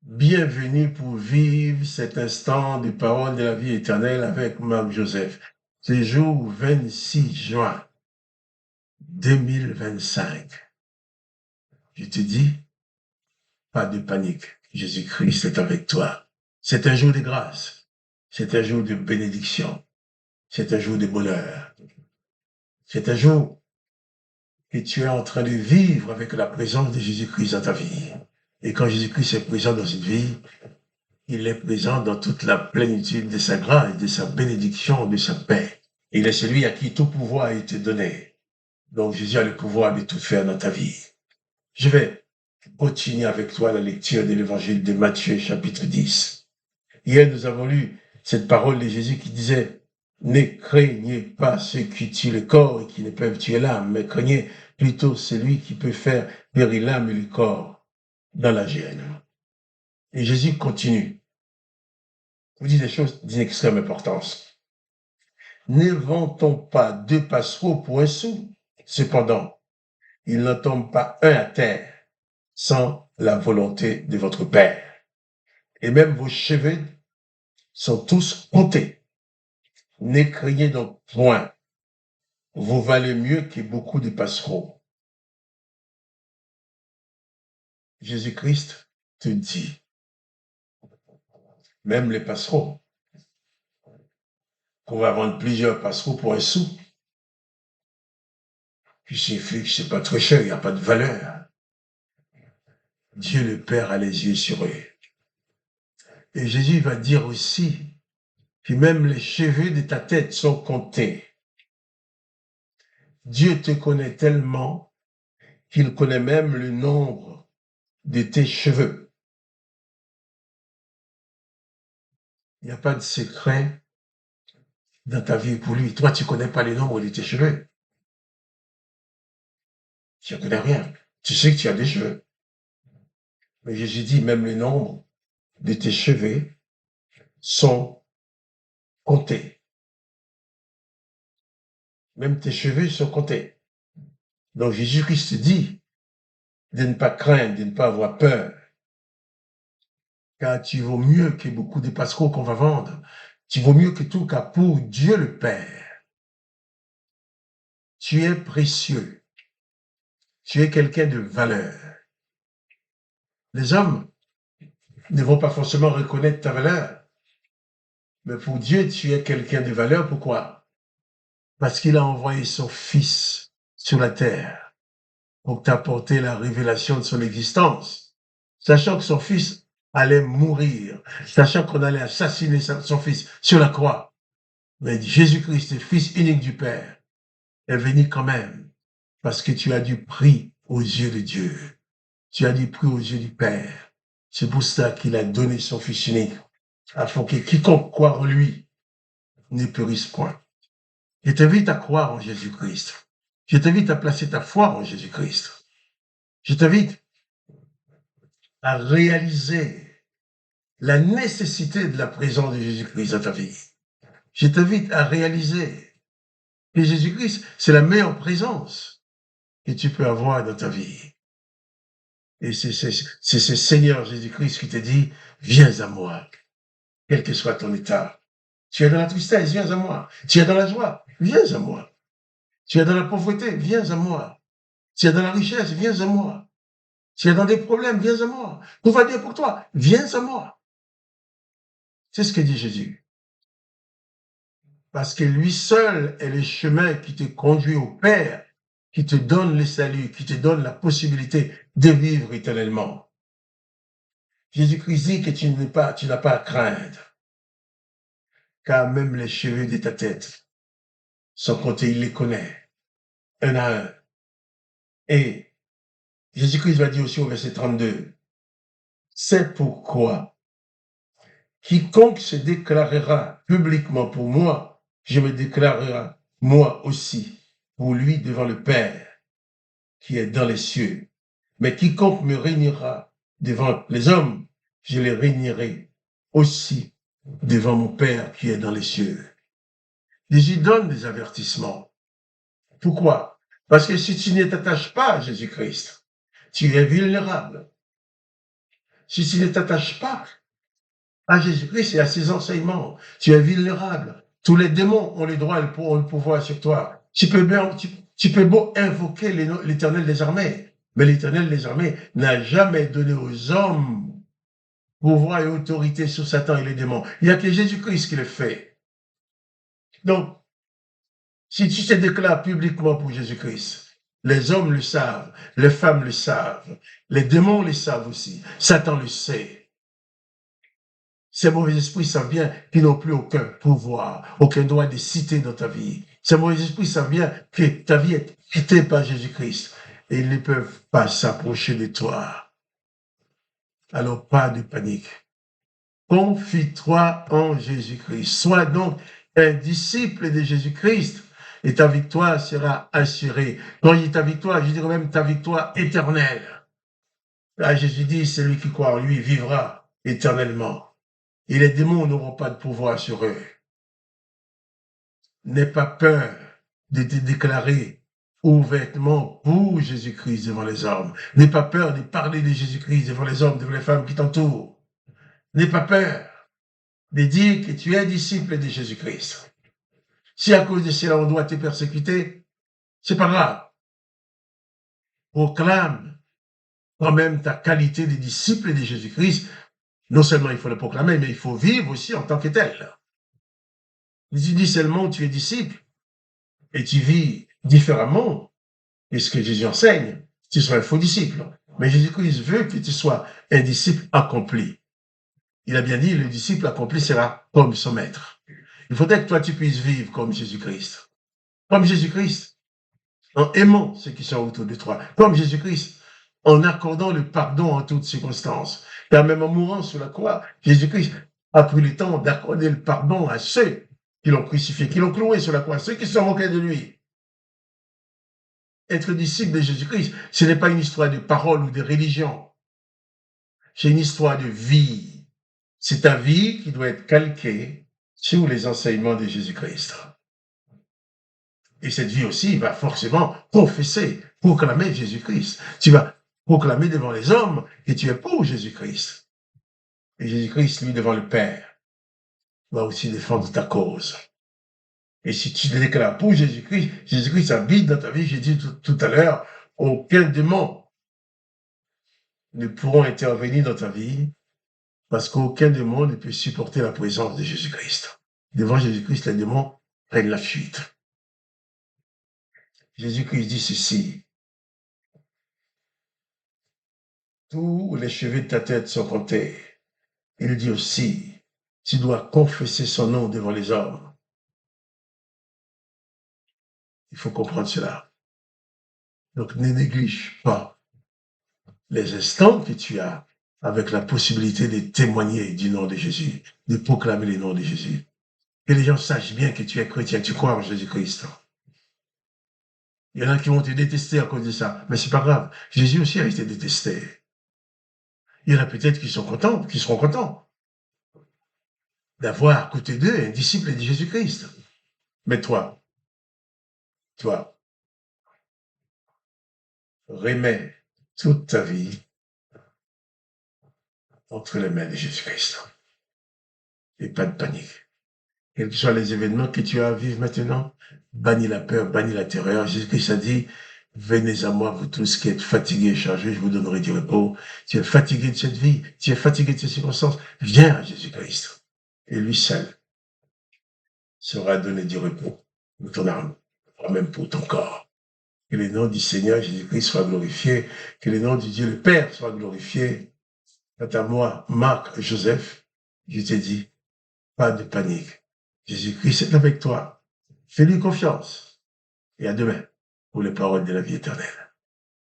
Bienvenue pour vivre cet instant de parole de la vie éternelle avec Marc Joseph. C'est jour 26 juin 2025. Je te dis, pas de panique. Jésus-Christ est avec toi. C'est un jour de grâce. C'est un jour de bénédiction. C'est un jour de bonheur. C'est un jour que tu es en train de vivre avec la présence de Jésus-Christ dans ta vie. Et quand Jésus-Christ est présent dans une vie, il est présent dans toute la plénitude de sa grâce, de sa bénédiction, de sa paix. Il est celui à qui tout pouvoir a été donné. Donc Jésus a le pouvoir de tout faire dans ta vie. Je vais continuer avec toi la lecture de l'évangile de Matthieu, chapitre 10. Hier, nous avons lu cette parole de Jésus qui disait « Ne craignez pas ceux qui tuent le corps et qui ne peuvent tuer l'âme, mais craignez plutôt celui qui peut faire périr l'âme et le corps dans la géhenne. » Et Jésus continue. Vous dit des choses d'une extrême importance. Ne vend-on pas 2 passereaux pour 1 sou? Cependant, il n'en tombe pas un à terre sans la volonté de votre Père. Et même vos cheveux sont tous comptés. Ne craignez donc point. Vous valez mieux que beaucoup de passereaux. Jésus-Christ te dit, même les passereaux, qu'on va vendre plusieurs passereaux pour 1 sou, puis c'est pas très cher, il n'y a pas de valeur. Dieu le Père a les yeux sur eux. Et Jésus va dire aussi que même les cheveux de ta tête sont comptés. Dieu te connaît tellement qu'il connaît même le nombre de tes cheveux. Il n'y a pas de secret dans ta vie pour lui. Toi, tu ne connais pas le nombre de tes cheveux. Tu ne connais rien. Tu sais que tu as des cheveux. Mais Jésus dit même le nombre de tes cheveux sont comptés. Même tes cheveux sont comptés. Donc Jésus-Christ dit de ne pas craindre, de ne pas avoir peur. Car tu vaux mieux que beaucoup de passereaux qu'on va vendre. Tu vaux mieux que tout, car pour Dieu le Père, tu es précieux. Tu es quelqu'un de valeur. Les hommes ne vont pas forcément reconnaître ta valeur. Mais pour Dieu, tu es quelqu'un de valeur. Pourquoi? Parce qu'il a envoyé son Fils sur la terre pour t'apporter la révélation de son existence. Sachant que son Fils allait mourir, sachant qu'on allait assassiner son Fils sur la croix. Mais Jésus-Christ, le Fils unique du Père, est venu quand même parce que tu as du prix aux yeux de Dieu. Tu as du prix aux yeux du Père. C'est pour ça qu'il a donné son Fils unique, afin que quiconque croit en lui ne périsse point. Je t'invite à croire en Jésus-Christ. Je t'invite à placer ta foi en Jésus-Christ. Je t'invite à réaliser la nécessité de la présence de Jésus-Christ dans ta vie. Je t'invite à réaliser que Jésus-Christ, c'est la meilleure présence que tu peux avoir dans ta vie. Et c'est ce Seigneur Jésus-Christ qui te dit, viens à moi, quel que soit ton état. Tu es dans la tristesse, viens à moi. Tu es dans la joie, viens à moi. Tu es dans la pauvreté, viens à moi. Tu es dans la richesse, viens à moi. Tu es dans des problèmes, viens à moi. Tout va bien pour toi, viens à moi. C'est ce que dit Jésus. Parce que lui seul est le chemin qui te conduit au Père, qui te donne le salut, qui te donne la possibilité de vivre éternellement. Jésus-Christ dit que tu n'as pas à craindre, car même les cheveux de ta tête sont comptés, il les connaît, un à un. Et Jésus-Christ va dire aussi au verset 32, c'est pourquoi quiconque se déclarera publiquement pour moi, je me déclarerai moi aussi pour lui devant le Père qui est dans les cieux. Mais quiconque me régnera devant les hommes, je les régnerai aussi devant mon Père qui est dans les cieux. Jésus donne des avertissements. Pourquoi? Parce que si tu ne t'attaches pas à Jésus-Christ, tu es vulnérable. si tu ne t'attaches pas à Jésus-Christ et à ses enseignements, tu es vulnérable. Tous les démons ont le droit et le pouvoir sur toi. Tu peux beau invoquer l'Éternel des armées, mais l'Éternel des armées n'a jamais donné aux hommes pouvoir et autorité sur Satan et les démons. Il n'y a que Jésus-Christ qui le fait. Donc, si tu te déclares publiquement pour Jésus-Christ, les hommes le savent, les femmes le savent, les démons le savent aussi, Satan le sait. Ces mauvais esprits savent bien qu'ils n'ont plus aucun pouvoir, aucun droit de citer dans ta vie. Ces mauvais esprits savent bien que ta vie est quittée par Jésus-Christ et ils ne peuvent pas s'approcher de toi. Alors, pas de panique. Confie-toi en Jésus-Christ. Sois donc un disciple de Jésus-Christ et ta victoire sera assurée. Quand je dis ta victoire, je dirais même ta victoire éternelle. Là, Jésus dit, celui qui croit en lui vivra éternellement. Et les démons n'auront pas de pouvoir sur eux. N'aie pas peur de te déclarer ouvertement pour Jésus-Christ devant les hommes. N'aie pas peur de parler de Jésus-Christ devant les hommes, devant les femmes qui t'entourent. N'aie pas peur de dire que tu es disciple de Jésus-Christ. Si à cause de cela on doit te persécuter, c'est pas grave. Proclame quand même ta qualité de disciple de Jésus-Christ. Non seulement il faut le proclamer, mais il faut vivre aussi en tant que tel. Si tu dis seulement tu es disciple et tu vis différemment de ce que Jésus enseigne, tu seras un faux disciple. Mais Jésus-Christ veut que tu sois un disciple accompli. Il a bien dit, le disciple accompli sera comme son maître. Il faudrait que toi tu puisses vivre comme Jésus-Christ. Comme Jésus-Christ, en aimant ceux qui sont autour de toi. Comme Jésus-Christ, en accordant le pardon en toutes circonstances. Car même en mourant sur la croix, Jésus-Christ a pris le temps d'accorder le pardon à ceux qui l'ont crucifié, qui l'ont cloué sur la croix, ceux qui se sont moqués de lui. Être disciple de Jésus-Christ, ce n'est pas une histoire de parole ou de religion. C'est une histoire de vie. C'est ta vie qui doit être calquée sur les enseignements de Jésus-Christ. Et cette vie aussi va forcément confesser, proclamer Jésus-Christ. Tu vas proclamer devant les hommes que tu es pour Jésus-Christ. Et Jésus-Christ, lui, devant le Père, va aussi défendre ta cause. Et si tu te déclares pour Jésus-Christ, Jésus-Christ habite dans ta vie. J'ai dit tout à l'heure, aucun démon ne pourra intervenir dans ta vie parce qu'aucun démon ne peut supporter la présence de Jésus-Christ. Devant Jésus-Christ, les démons prennent la fuite. Jésus-Christ dit ceci: tous les cheveux de ta tête sont comptés. Il dit aussi, tu dois confesser son nom devant les hommes. Il faut comprendre cela. Donc, ne néglige pas les instants que tu as avec la possibilité de témoigner du nom de Jésus, de proclamer le nom de Jésus. Que les gens sachent bien que tu es chrétien, que tu crois en Jésus-Christ. Il y en a qui vont te détester à cause de ça, mais c'est pas grave. Jésus aussi a été détesté. Il y en a peut-être qui seront contents d'avoir à côté d'eux un disciple de Jésus-Christ. Mais toi, remets toute ta vie entre les mains de Jésus-Christ. Et pas de panique. Quels que soient les événements que tu as à vivre maintenant, bannis la peur, bannis la terreur. Jésus-Christ a dit, venez à moi, vous tous qui êtes fatigués et chargés, je vous donnerai du repos. Tu es fatigué de cette vie, tu es fatigué de ces circonstances, viens à Jésus-Christ. Et lui seul sera donné du repos pour ton âme, même pour ton corps. Que le nom du Seigneur Jésus-Christ soit glorifié, que le nom du Dieu le Père soit glorifié. Quant à moi, Marc, Joseph, je t'ai dit, pas de panique. Jésus-Christ est avec toi. Fais-lui confiance. Et à demain pour les paroles de la vie éternelle.